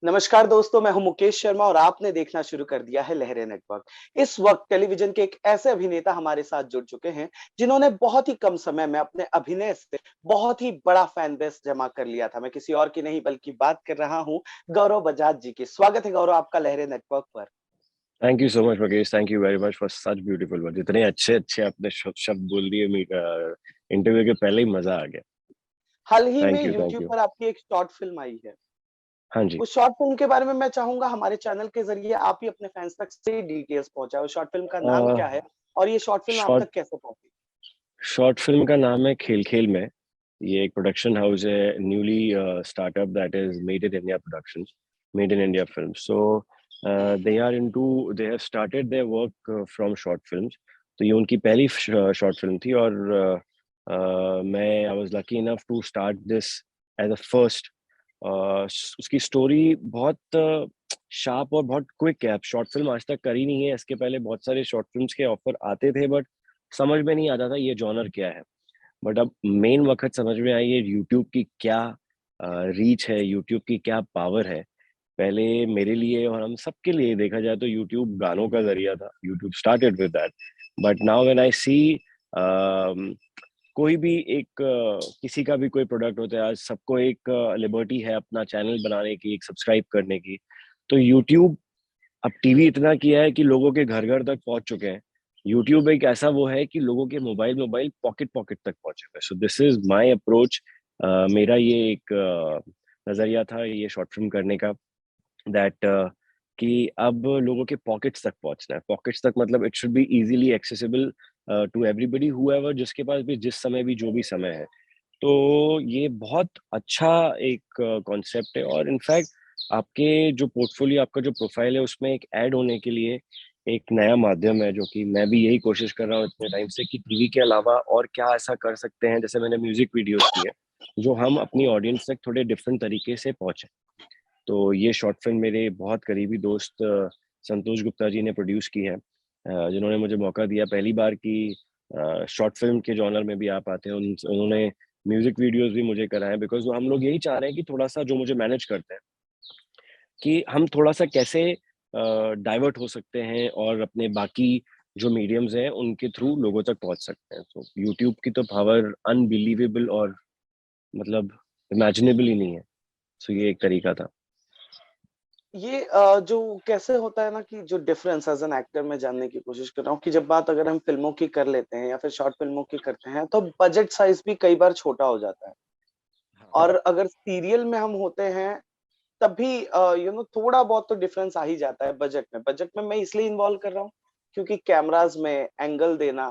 नमस्कार दोस्तों, मैं हूं मुकेश शर्मा और आपने देखना शुरू कर दिया है लहरे नेटवर्क। इस वक्त टेलीविजन के एक ऐसे अभिनेता हमारे साथ जुड़ चुके हैं जिन्होंने बहुत ही कम समय में अपने अभिनय से बहुत ही बड़ा फैन बेस जमा कर लिया था। मैं किसी और की नहीं बल्कि बात कर रहा हूं गौरव बजाज जी की। स्वागत है गौरव आपका लहरे नेटवर्क पर। Thank you so much Mukesh, thank you very much for such beautiful word. इतने अच्छे अच्छे आपने शब्द बोल दिए, इंटरव्यू के पहले ही मजा आ गया। हाल ही में thank you, thank YouTube you. पर आपकी एक शॉर्ट फिल्म आई है। हाँ जी। उस शॉर्ट फिल्म के बारे में मैं चाहूंगा हमारे चैनल के जरिए आप ही अपने फैंस तक से डिटेल्स पहुंचाए। उस शॉर्ट फिल्म का नाम क्या है और ये शॉर्ट फिल्म आप शॉर्ट तक कैसे पहुंची? शॉर्ट फिल्म का नाम है खेल खेल में। ये एक प्रोडक्शन हाउस है, newly startup, that is made in India productions, made in India film. So they are into, they have started their work from short films. तो ये उनकी पहली शॉर्ट फिल्म थी और मैं I was lucky enough to start this as a first. उसकी story बहुत sharp और बहुत क्विक है। अब शॉर्ट फिल्म आज तक करी नहीं है, इसके पहले बहुत सारे शॉर्ट फिल्म्स के ऑफर आते थे बट समझ में नहीं आता था ये जॉनर क्या है। बट अब मेन वक्त समझ में आई है यूट्यूब की क्या रीच है, यूट्यूब की क्या पावर है। पहले मेरे लिए और हम सबके लिए देखा जाए तो यूट्यूब गानों का जरिया था, YouTube started with that. But now when I see कोई भी किसी का भी कोई प्रोडक्ट होता है, आज सबको एक लिबर्टी है अपना चैनल बनाने की, एक सब्सक्राइब करने की। तो यूट्यूब अब टीवी इतना किया है कि लोगों के घर घर तक पहुंच चुके हैं। यूट्यूब एक ऐसा वो है कि लोगों के मोबाइल मोबाइल पॉकेट पॉकेट तक पहुंचे हुए। सो दिस इज माय अप्रोच। मेरा ये एक नजरिया था ये शॉर्ट फिल्म करने का, दैट कि अब लोगों के पॉकेट्स तक पहुंचना है। पॉकेट्स तक मतलब it should be easily accessible to everybody however, जिसके पास भी जिस समय भी जो भी समय है। तो ये बहुत अच्छा एक कॉन्सेप्ट है और इनफैक्ट आपके जो पोर्टफोलियो, आपका जो प्रोफाइल है उसमें एक ऐड होने के लिए एक नया माध्यम है, जो कि मैं भी यही कोशिश कर रहा हूँ इतने टाइम से कि टीवी के अलावा और क्या ऐसा कर सकते हैं। जैसे मैंने म्यूजिक वीडियोस किए जो हम अपनी ऑडियंस तक थोड़े डिफरेंट तरीके से पहुंचे। तो ये शॉर्ट फिल्म मेरे बहुत करीबी दोस्त संतोष गुप्ता जी ने प्रोड्यूस की है, जिन्होंने मुझे मौका दिया पहली बार कि शॉर्ट फिल्म के जॉनर में भी आप आते हैं। उन्होंने म्यूजिक वीडियोस भी मुझे कराए, बिकॉज हम लोग यही चाह रहे हैं कि थोड़ा सा जो मुझे मैनेज करते हैं कि हम थोड़ा सा कैसे डाइवर्ट हो सकते हैं और अपने बाकी जो मीडियम्स हैं उनके थ्रू लोगों तक पहुंच सकते हैं। तो यूट्यूब की तो पावर अनबिलीवेबल और मतलब इमेजिनेबल ही नहीं है। सो ये एक तरीका था। ये जो कैसे होता है ना कि जो डिफरेंस एज़ एन एक्टर मैं जानने की कोशिश कर रहा हूँ कि जब बात अगर हम फ़िल्मों की कर लेते हैं या फिर शॉर्ट फ़िल्मों की करते हैं, तो बजट साइज़ भी कई बार छोटा हो जाता है। हाँ। और अगर सीरियल में हम होते हैं, तब भी थोड़ा बहुत तो डिफरेंस आ ही जाता है बजट में। बजट में मैं इसलिए इन्वॉल्व कर रहा हूँ, क्योंकि कैमराज़ में एंगल देना,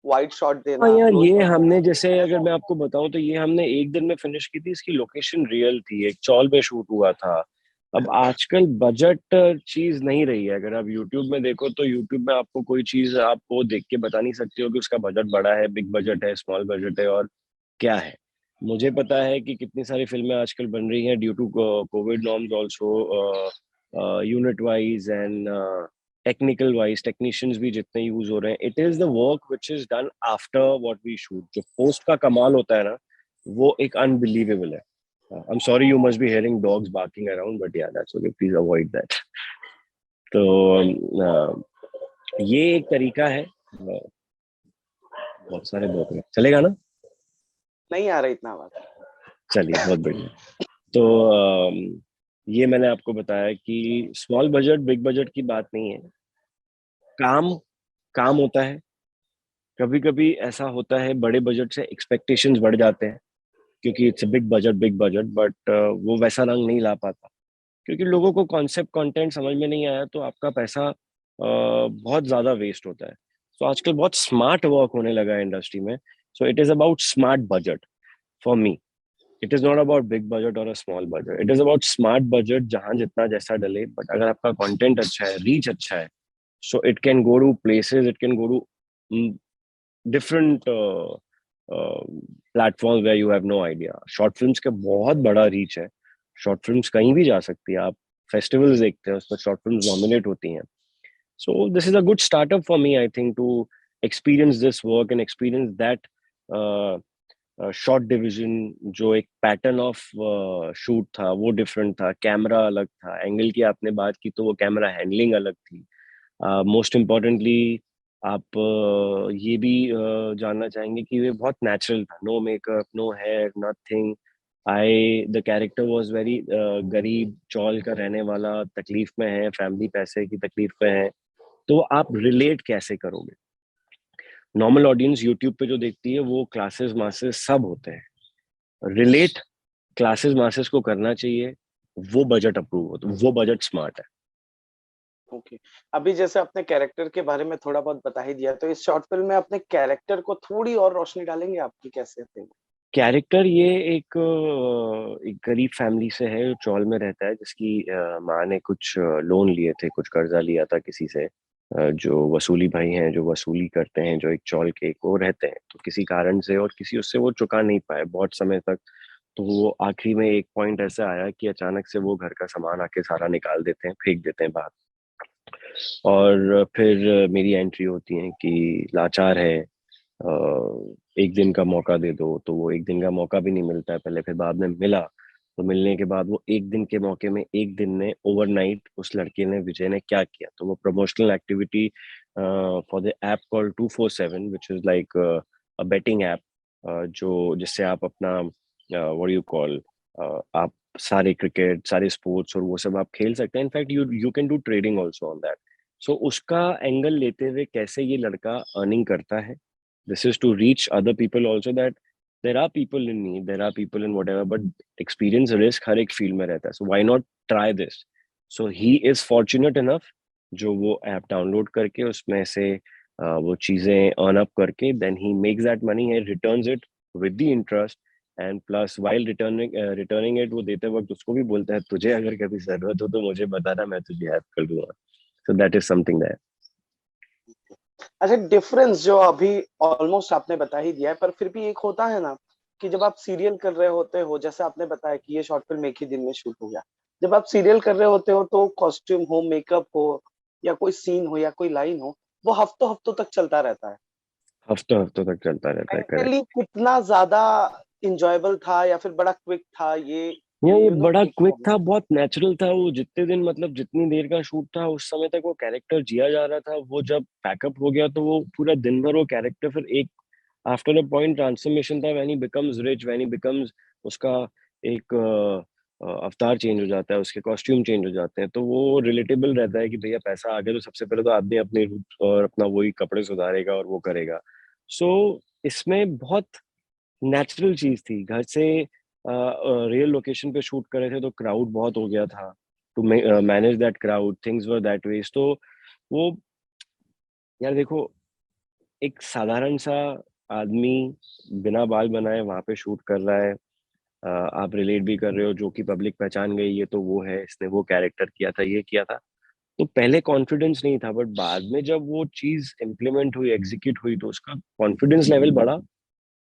वाइड शॉट हाँ देना, यार, क्लोज़ ये शॉट देना। हमने जैसे अगर मैं आपको बताऊं तो ये हमने एक दिन में फिनिश की थी। इसकी लोकेशन रियल थी, एक चौल में शूट हुआ था। अब आजकल बजट चीज नहीं रही है। अगर आप यूट्यूब में देखो तो यूट्यूब में आपको कोई चीज आपको देख के बता नहीं सकते हो कि उसका बजट बड़ा है, बिग बजट है, स्मॉल बजट है और क्या है। मुझे पता है कि कितनी सारी फिल्में आजकल बन रही हैं due to covid norms also, unit wise and technical wise, technicians भी जितने यूज हो रहे हैं। It is the work which is done after what we shoot. जो पोस्ट का कमाल होता है ना, वो एक अनबिलीवेबल है। I'm sorry you must be hearing dogs barking around, but yeah, that's okay. Please avoid that. तो ये एक तरीका है। बहुत सारे लोग हैं, चलेगा ना? नहीं आ रहा इतना आवाज़। चलिए, बहुत बढ़िया। तो ये मैंने आपको बताया कि स्मॉल बजट बिग बजट की बात नहीं है। काम काम होता है। कभी कभी ऐसा होता है बड़े बजट से एक्सपेक्टेशंस बढ़ जाते हैं, क्योंकि इट्स बिग बजट बट वो वैसा रंग नहीं ला पाता, क्योंकि लोगों को कॉन्सेप्ट कंटेंट समझ में नहीं आया तो आपका पैसा बहुत ज्यादा वेस्ट होता है। तो आजकल बहुत स्मार्ट वर्क होने लगा है इंडस्ट्री में। So it is about smart budget for me. It is not about big budget और a small budget, it is about smart budget, जहां जितना जैसा डले बट अगर आपका कंटेंट अच्छा है, रीच अच्छा है, so it can go to places, it can go to different platform where you have no idea. Short films का बहुत बड़ा रीच है। शॉर्ट फिल्म्स कहीं भी जा सकती है। आप फेस्टिवल्स देखते हैं, उसमें शॉर्ट फिल्म्स नॉमिनेट होती हैं। So this is a good startup for me, I think, to experience this work and experience that short division, जो एक पैटर्न ऑफ शूट था वो डिफरेंट था, कैमरा अलग था, एंगल की आपने बात की तो वो कैमरा हैंडलिंग अलग थी। मोस्ट इम्पोर्टेंटली आप ये भी जानना चाहेंगे कि ये बहुत नेचुरल था, no makeup, no hair, nothing. The character was very गरीब चौल का रहने वाला, तकलीफ में है, फैमिली पैसे की तकलीफ में है। तो आप रिलेट कैसे करोगे? नॉर्मल ऑडियंस यूट्यूब पे जो देखती है वो क्लासेस मासेस सब होते हैं, रिलेट क्लासेस मासेस को करना चाहिए, वो बजट अप्रूव होता है, वो बजट स्मार्ट है। ओके। अभी जैसे आपने कैरेक्टर के बारे में थोड़ा बहुत बता ही दिया, तो इस शॉर्ट फिल्म में अपने कैरेक्टर को थोड़ी और रोशनी डालेंगे आपकी कैसे थे वो? कैरेक्टर ये एक गरीब फैमिली से है जो चौल में रहता है, जिसकी माँ ने कुछ लोन लिए थे, कुछ कर्जा लिया था किसी से, जो वसूली भाई हैं जो वसूली करते हैं, जो एक चौल के एक वो रहते हैं, तो किसी कारण से और किसी उससे वो चुका नहीं पाए बहुत समय तक। तो वो आखिरी में एक पॉइंट ऐसा आया कि अचानक से वो घर का सामान आके सारा निकाल देते हैं, फेंक देते हैं बाहर। और फिर मेरी एंट्री होती है कि लाचार है, एक दिन का मौका दे दो, तो वो एक दिन का मौका भी नहीं मिलता है पहले, फिर बाद में मिला। तो मिलने के बाद वो एक दिन के मौके में एक दिन में ओवरनाइट उस लड़के ने, विजय ने क्या किया, तो वो promotional activity for the app called 247 which is like a betting app, जो जिससे आप अपना व्हाट यू कॉल, आप सारे क्रिकेट, सारे स्पोर्ट्स और वो सब आप खेल सकते हैं। In fact you you can do trading also on that. So उसका एंगल लेते हुए कैसे ये लड़का अर्निंग करता है, this is to reach other people also, that there are people in need, there are people in whatever, but experience risk हर एक field में रहता है, so why not try this? So he is fortunate enough जो वो app download करके उसमें से वो चीजें अर्न अप करके then he makes that money and returns it with the interest, and plus while returning it वो देते वक्त उसको भी बोलता है तुझे अगर कभी जरूरत हो तो मुझे बताना, मैं तुझे हेल्प कर दूंगा। So that is something there. अच्छा, डिफरेंस जो अभी ऑलमोस्ट आपने बता ही दिया है, पर फिर भी एक होता है ना कि जब आप सीरियल कर रहे होते हो, जैसे आपने बताया कि ये शॉर्ट फिल्म एक ही दिन में शूट हो गया। जब आप सीरियल कर रहे होते हो तो कॉस्ट्यूम हो, मेकअप हो या कोई सीन हो या कोई लाइन हो, वो हफ्तों-हफ्तों तक चलता रहता है। हफ्तों हफ्तों तक चलता रहता है, करेक्ट। मेंटली कितना ज़्यादा एन्जॉयबल था या फिर बड़ा क्विक था ये ये बड़ा देखना क्विक होगा। था, बहुत नेचुरल था। वो जितने दिन, मतलब जितनी देर का शूट था उस समय तक वो कैरेक्टर जिया जा रहा था। वो जब पैकअप हो गया तो वो पूरा दिन भर वो कैरेक्टर फिर एक आफ्टर अ पॉइंट ट्रांसफॉर्मेशन था, when he becomes rich, when he becomes, उसका एक अवतार चेंज हो जाता है, उसके कॉस्ट्यूम चेंज हो जाते हैं, तो वो रिलेटेबल रहता है कि भैया पैसा आ गया तो सबसे पहले तो आदमी अपने रूप और अपना वही कपड़े सुधारेगा और वो करेगा। सो इसमें बहुत नेचुरल चीज थी। घर से रियल लोकेशन पे शूट कर रहे थे तो क्राउड बहुत हो गया था, to manage that crowd, things were that ways. तो वो, यार देखो, एक साधारण सा आदमी बिना बाल बनाए वहां पे शूट कर रहा है। आप रिलेट भी कर रहे हो, जो कि पब्लिक पहचान गई ये तो वो है, इसने वो कैरेक्टर किया था, ये किया था। तो पहले कॉन्फिडेंस नहीं था, बट बाद में जब वो चीज इम्प्लीमेंट हुई, एग्जीक्यूट हुई, तो उसका कॉन्फिडेंस लेवल बढ़ा,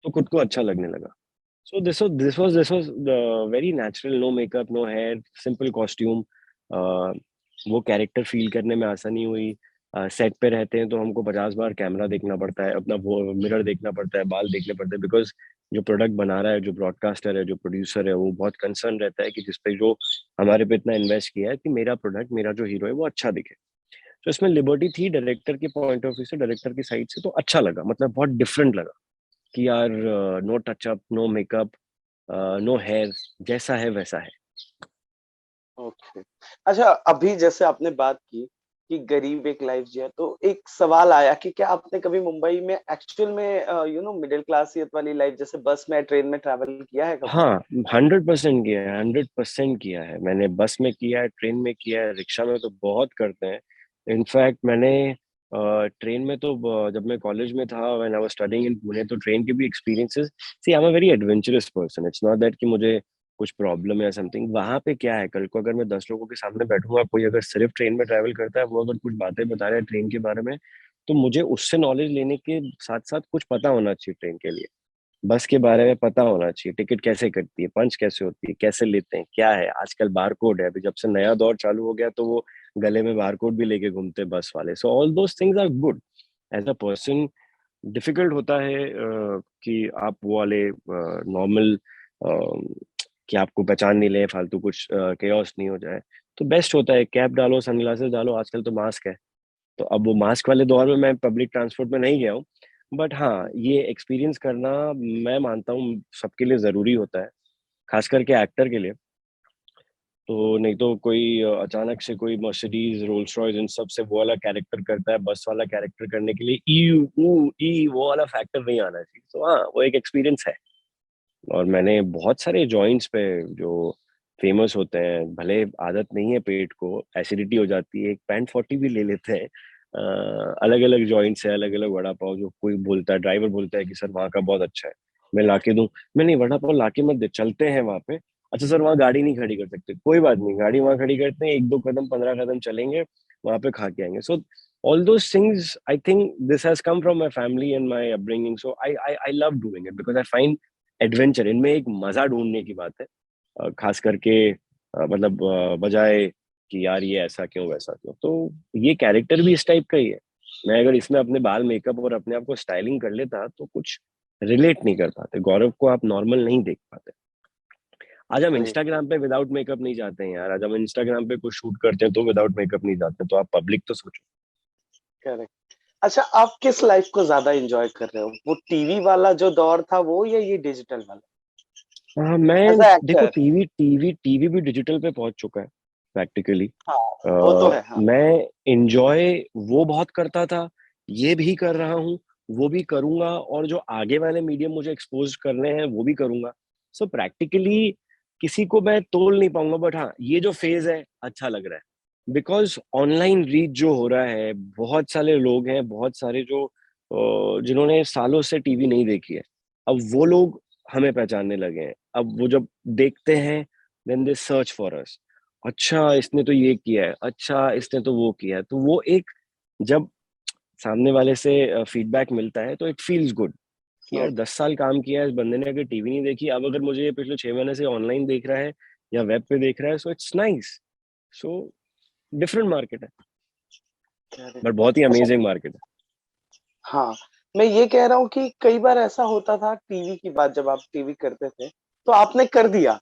तो खुद को अच्छा लगने लगा। So this was very natural, no makeup, no hair, simple costume. वो कैरेक्टर फील करने में आसानी हुई। सेट पे रहते हैं तो हमको 50 बार कैमरा देखना पड़ता है, अपना वो मिरर देखना पड़ता है, बाल देखने पड़ते हैं, बिकॉज जो प्रोडक्ट बना रहा है, जो ब्रॉडकास्टर है, जो प्रोड्यूसर है, वो बहुत कंसर्न रहता है कि जिसपे जो हमारे पे इतना इन्वेस्ट किया है कि मेरा प्रोडक्ट, मेरा जो हीरो है वो अच्छा दिखे। तो इसमें लिबर्टी थी डायरेक्टर के पॉइंट ऑफ व्यू से, डायरेक्टर की साइड से, तो अच्छा लगा, मतलब बहुत डिफरेंट लगा कि यार no touchup, no makeup, no hair, जैसा है वैसा है। ओके। अच्छा, अभी जैसे आपने बात की कि गरीब एक लाइफ जिया, तो एक सवाल आया कि क्या आपने कभी मुंबई में एक्चुअल में मिडिल क्लासियत वाली लाइफ जैसे बस में, ट्रेन में ट्रैवल किया है कभी? हाँ, 100% किया है, 100% किया है मैंने। बस में किया है, ट्रेन में किया है, रिक्शा में तो बहुत करते हैं। इनफैक्ट मैंने ट्रेन में तो जब मैं कॉलेज में था, when I was studying in Pune, तो ट्रेन के भी experiences. See, I am a very adventurous person, it's not that कि मुझे कुछ प्रॉब्लम या समथिंग। वहां पे क्या है, कल को अगर मैं 10 लोगों के सामने बैठूंगा, कोई अगर सिर्फ ट्रेन में ट्रैवल करता है, वो अगर कुछ बातें बता रहा है ट्रेन के बारे में, तो मुझे उससे नॉलेज लेने के साथ साथ कुछ पता होना चाहिए ट्रेन के लिए। बस के बारे में पता होना चाहिए, टिकट कैसे कटती है, पंच कैसे होती है, कैसे लेते हैं, क्या है। आजकल बार कोड है, अभी जब से नया दौर चालू हो गया तो वो गले में बार कोड भी लेके घूमते हैं बस वाले। So all those things are good as a person. Difficult होता है कि आप वो वाले नॉर्मल कि आपको पहचान नहीं ले, फालतू कुछ केओस नहीं हो जाए। तो बेस्ट होता है कैप डालो, सनग्लासेस डालो, आजकल तो मास्क है। तो अब वो मास्क वाले दौर में मैं पब्लिक ट्रांसपोर्ट में नहीं गया हूँ, बट हाँ, ये एक्सपीरियंस करना मैं मानता हूँ सबके लिए ज़रूरी होता है, खास करके एक्टर के लिए। तो नहीं तो कोई अचानक से कोई मर्सिडीज, रोल्स रॉयस इन सब से वो वाला कैरेक्टर करता है, बस वाला कैरेक्टर करने के लिए वो वाला फैक्टर नहीं आना चाहिए। तो हाँ, वो एक एक्सपीरियंस है। और मैंने बहुत सारे जॉइंट्स पे जो फेमस होते हैं, भले आदत नहीं है पेट को, एसिडिटी हो जाती है, एक पैंट 40 भी ले लेते हैं। अलग अलग जॉइंट्स है, अलग अलग वड़ा पाव, जो कोई बोलता है, ड्राइवर बोलता है कि सर वहाँ का बहुत अच्छा है, मैं लाके दूं। मैं नहीं, वड़ा पाव लाके मत दे, चलते हैं वहाँ पे। अच्छा सर, वहाँ गाड़ी नहीं खड़ी कर सकते, कोई बात नहीं, गाड़ी वहाँ खड़ी करते हैं, एक दो कदम, 15 कदम चलेंगे, वहाँ पे खा के आएंगे। सो all those things, I think this has come from my family and my upbringing, so I love doing it because I find adventure, इनमें एक मजा ढूंढने की बात है। खास करके मतलब बजाय कि यार ये ऐसा क्यों वैसा क्यों, तो ये कैरेक्टर भी इस टाइप का ही है। मैं अगर इसमें अपने बाल, मेकअप और अपने आप को स्टाइलिंग कर लेता तो कुछ रिलेट नहीं कर पाते, गौरव को आप नॉर्मल नहीं देख पाते। आज हम ग्रेट। इंस्टाग्राम पे विदाउट मेकअप नहीं जाते हैं यार, आज हम इंस्टाग्राम पे कुछ शूट करते हैं तो विदाउट मेकअप नहीं जाते, तो आप पब्लिक तो सोचो। करेक्ट। अच्छा, आप किस लाइफ को ज्यादा एंजॉय कर रहे हो, वो टीवी वाला जो दौर था वो, या ये डिजिटल वाला हाँ, मैं एज अ देखो, एक्टर? टीवी भी डिजिटल पे पहुंच चुका है प्रैक्टिकली। हाँ, वो तो है, हाँ। मैं इंजॉय वो बहुत करता था, ये भी कर रहा हूँ, वो भी करूंगा, और जो आगे वाले मीडियम मुझे एक्सपोज करने हैं वो भी करूंगा। सो प्रैक्टिकली किसी को मैं तोल नहीं पाऊंगा, बट हाँ, ये जो फेज है अच्छा लग रहा है, बिकॉज ऑनलाइन रीच जो हो रहा है, बहुत सारे लोग हैं, बहुत सारे जो जिन्होंने सालों से टीवी नहीं देखी है, अब वो लोग हमें पहचानने लगे हैं। अब वो जब देखते हैं, then they search for us. अच्छा इसने तो ये किया है, अच्छा इसने तो वो किया है, तो वो एक, जब सामने वाले से फीडबैक मिलता है तो इट फील्स गुड कि यार 10 साल काम किया है इस बंदे ने, अगर टीवी नहीं देखी, अब अगर मुझे ये पिछले 6 महीने से ऑनलाइन देख रहा है या वेब पे देख रहा है, so it's nice. So different market है, करेक्ट। बट बहुत ही अच्छा, अमेजिंग मार्केट है। हाँ, मैं ये कह रहा हूँ कि कई बार ऐसा होता था टीवी की बात, जब आप टीवी करते थे, तो आपने कर दिया,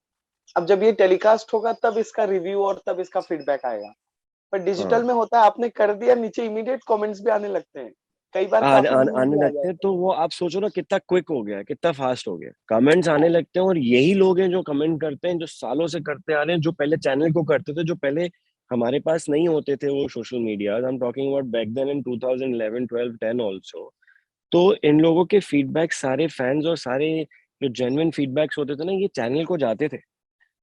अब जब ये टेलीकास्ट होगा तब इसका रिव्यू और तब इसका फीडबैक आएगा। पर डिजिटल हाँ, में होता है, आपने कर दिया, नीचे इमीडिएट कमेंट्स भी आने लगते हैं। कई बार काफ़ी व्यूज़ आने भी आ लगते हैं, जाते तो हैं। वो आप सोचो ना कितना क्विक हो गया है, कितना फास्ट हो गया, कमेंट्स आने हाँ, लगते हैं, और यही लोग हैं जो कमेंट करते हैं, जो सालों से करते आ रहे हैं, जो पहले चैनल को करते थे, जो पहले हमारे पास नहीं होते थे वो social media. I am talking about back then in 2011 12 10 also. तो इन लोगों के फीडबैक, सारे फैंस और सारे जो जेन्युइन फीडबैक्स होते थे ना, ये चैनल को जाते थे,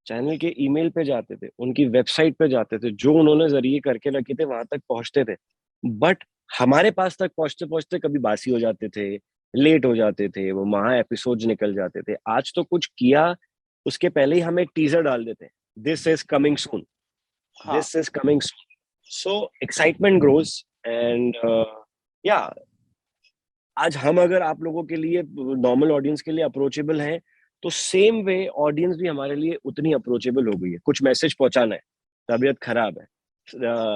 चैनल के ईमेल पे जाते थे, उनकी वेबसाइट पे जाते थे, जो उन्होंने जरिए करके रखे थे वहां तक पहुंचते थे। बट हमारे पास तक पहुंचते पहुंचते कभी बासी हो जाते थे, लेट हो जाते थे, वो वहां एपिसोड्स निकल जाते थे। आज तो कुछ किया उसके पहले ही हम एक टीजर डाल देते हैं, दिस इज कमिंग सून, हाँ, this is coming soon. So excitement grows, and या आज हम अगर आप लोगों के लिए, नॉर्मल ऑडियंस के लिए अप्रोचेबल हैं, तो सेम वे ऑडियंस भी हमारे लिए उतनी अप्रोचेबल हो गई है। कुछ मैसेज पहुंचाना है, तबीयत खराब है,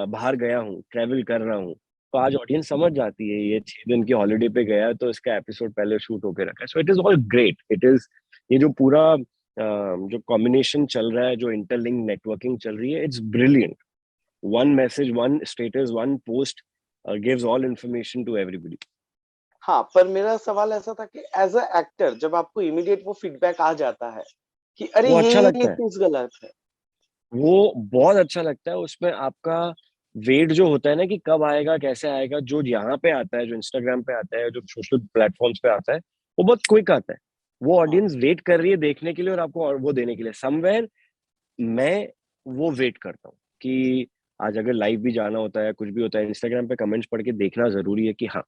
बाहर गया हूँ, ट्रेवल कर रहा हूँ, तो आज ऑडियंस समझ जाती है ये 6 दिन की हॉलीडे पे गया है, तो इसका एपिसोड पहले शूट होके रखा है। So it is all great, it is, ये जो पूरा जो कॉम्बिनेशन चल रहा है, जो इंटरलिंक नेटवर्किंग चल रही है, it's brilliant. One message, one status, one post gives all information to everybody. हाँ, पर मेरा सवाल ऐसा था कि एज़ अ एक्टर जब आपको इमीडिएट वो फीडबैक आ जाता है कि अरे वो अच्छा ये लगता है, चीज़ गलत है। वो बहुत अच्छा लगता है। उसमें आपका वेट जो होता है ना कि कब आएगा, कैसे आएगा, जो यहाँ पे आता है, जो इंस्टाग्राम पे आता है, जो सोशल प्लेटफॉर्म्स पे आता है, वो बहुत क्विक आता है। वो हाँ, ऑडियंस वेट कर रही है देखने के लिए और आपको और वो देने के लिए। समवेयर मैं वो वेट करता हूँ कि आज अगर लाइव भी जाना होता है, कुछ भी होता है, इंस्टाग्राम पे कमेंट्स पढ़ के देखना जरूरी है कि हाँ,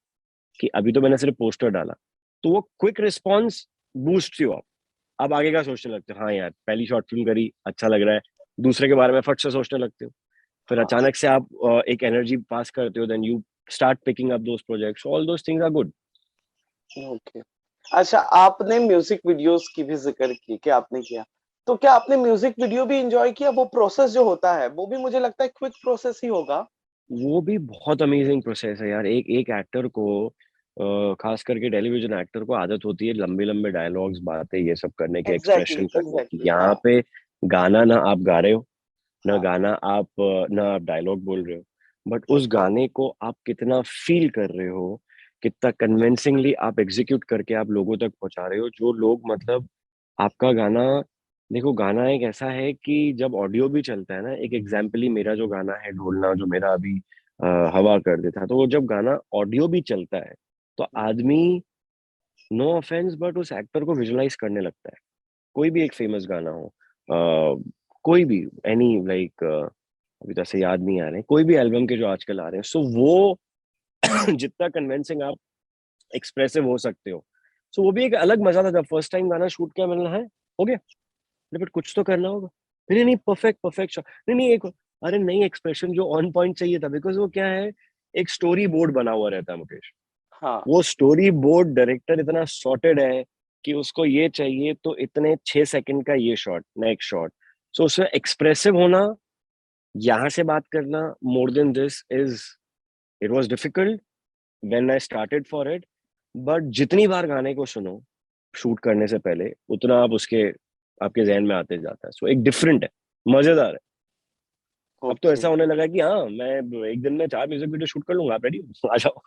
कि अभी तो मैंने सिर्फ पोस्टर डाला, तो वो quick response boost you up. अब आगे का सोचने लगते हो, हाँ यार पहली शॉर्ट फिल्म करी, अच्छा लग रहा है, दूसरे के बारे में फट से सोचने लगते हो। फिर हाँ, अचानक से आप एक एनर्जी पास करते हो, then you start picking up those projects, all those things are good. Okay. अच्छा, आपने म्यूज़िक वीडियोज़ की भी ज़िक्र की कि आपने किया। तो क्या आपने म्यूज़िक वीडियो भी एन्जॉय किया? वो प्रोसेस जो होता है, वो भी मुझे लगता है क्विक प्रोसेस ही होगा। वो भी बहुत अमेजिंग प्रोसेस है यार, एक एक एक्टर को खास करके टेलीविजन एक्टर को आदत होती है लंबे लंबे डायलॉग्स, बातें, ये सब करने के, एग्जैक्टली एक्सप्रेशन करने की। एग्जैक्टली हाँ। यहाँ पे गाना ना आप गा रहे हो, ना हाँ गाना आप ना आप डायलॉग बोल रहे हो, बट उस बिल्कुल। गाने को आप कितना फील कर रहे हो, कितना कन्विंसिंगली आप एग्जीक्यूट करके आप लोगों तक पहुंचा रहे हो, जो लोग मतलब आपका गाना। देखो गाना एक ऐसा है कि जब ऑडियो भी चलता है ना, एक एग्जाम्पल ही मेरा जो गाना है ढोलना, जो मेरा अभी हवा कर देता, तो वो जब गाना ऑडियो भी चलता है तो आदमी, नो ऑफेंस, बट उस एक्टर को विजुलाइज करने लगता है। कोई भी एक फेमस गाना हो, कोई भी, एनी लाइक, अभी तो ऐसे याद नहीं आ रहे, कोई भी एल्बम के जो आजकल आ रहे हैं, सो वो जितना कन्विंसिंग आप एक्सप्रेसिव हो सकते हो, सो वो भी एक अलग मजा था। जब फर्स्ट टाइम गाना शूट किया, मैंने है हो गया, बट कुछ तो करना होगा। नहीं नहीं, परफेक्ट परफेक्ट शॉट, नहीं नहीं एक, अरे नहीं, एक्सप्रेशन जो ऑन पॉइंट चाहिए था, बिकॉज वो क्या है, एक स्टोरी बोर्ड बना हुआ रहता है मुकेश। हाँ वो स्टोरी बोर्ड डायरेक्टर इतना सॉर्टेड है कि उसको ये चाहिए तो इतने 6 सेकंड का ये शॉट, नेक्स्ट शॉट, सो उसमें एक्सप्रेसिव होना, यहाँ से बात करना, more than this is, it was difficult when I started for it. But जितनी बार गाने को सुनो शूट करने से पहले, उतना आप उसके, आपके जहन में आते जाता है, सो एक डिफरेंट है, मजेदार है। अब तो ओके। ऐसा होने लगा कि हाँ, मैं एक दिन में 4 म्यूजिक वीडियो शूट कर लूंगा, आप रेडी हो, आ जाओ।